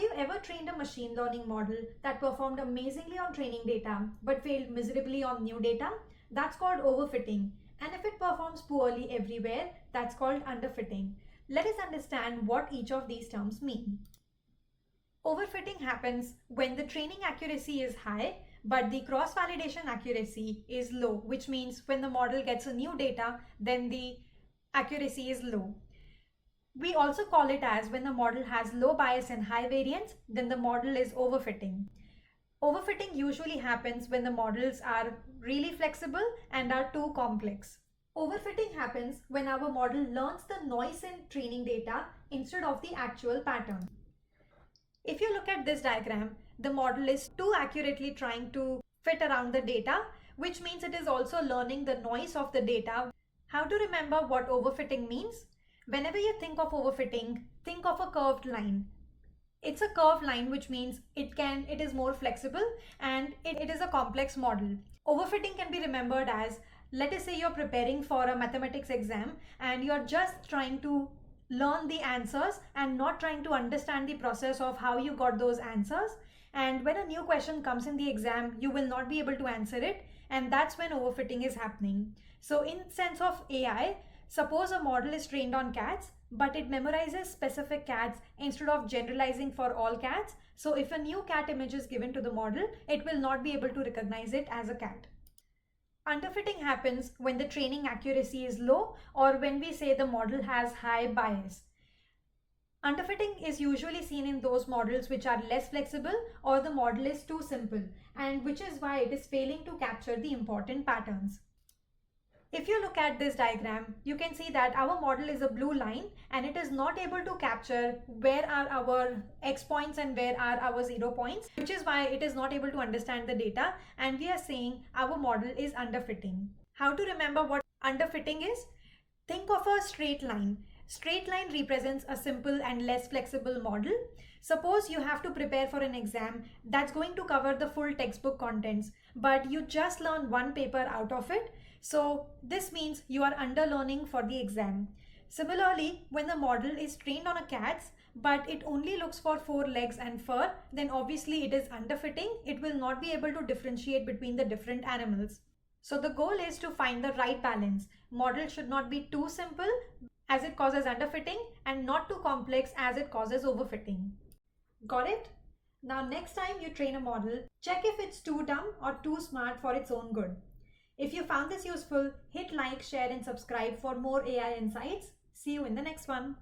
you ever trained a machine learning model that performed amazingly on training data but failed miserably on new data? That's called overfitting. And if it performs poorly everywhere, that's called underfitting. Let us understand what each of these terms mean. Overfitting happens when the training accuracy is high, but the cross-validation accuracy is low, which means when the model gets a new data, then the accuracy is low. We also call it as when the model has low bias and high variance, then the model is overfitting. Overfitting usually happens when the models are really flexible and are too complex. Overfitting happens when our model learns the noise in training data instead of the actual pattern. If you look at this diagram, the model is too accurately trying to fit around the data, which means it is also learning the noise of the data. How to remember what overfitting means? Whenever you think of overfitting, think of a curved line. It's a curved line, which means it is more flexible and it is a complex model. Overfitting can be remembered as, let us say you're preparing for a mathematics exam and you're just trying to learn the answers and not trying to understand the process of how you got those answers. And when a new question comes in the exam, you will not be able to answer it, and that's when overfitting is happening. So in sense of AI, suppose a model is trained on cats, but it memorizes specific cats instead of generalizing for all cats. So if a new cat image is given to the model, it will not be able to recognize it as a cat. Underfitting happens when the training accuracy is low or when we say the model has high bias. Underfitting is usually seen in those models which are less flexible or the model is too simple, and which is why it is failing to capture the important patterns. If you look at this diagram, you can see that our model is a blue line and it is not able to capture where are our X points and where are our 0 points, which is why it is not able to understand the data, and we are saying our model is underfitting. How to remember what underfitting is? Think of a straight line. Straight line represents a simple and less flexible model. Suppose you have to prepare for an exam that's going to cover the full textbook contents, but you just learn one paper out of it. So this means you are underlearning for the exam. Similarly, when the model is trained on a cat, but it only looks for 4 legs and fur, then obviously it is underfitting. It will not be able to differentiate between the different animals. So the goal is to find the right balance. Model should not be too simple as it causes underfitting and not too complex as it causes overfitting. Got it? Now next time you train a model, check if it's too dumb or too smart for its own good. If you found this useful, hit like, share and subscribe for more AI insights. See you in the next one.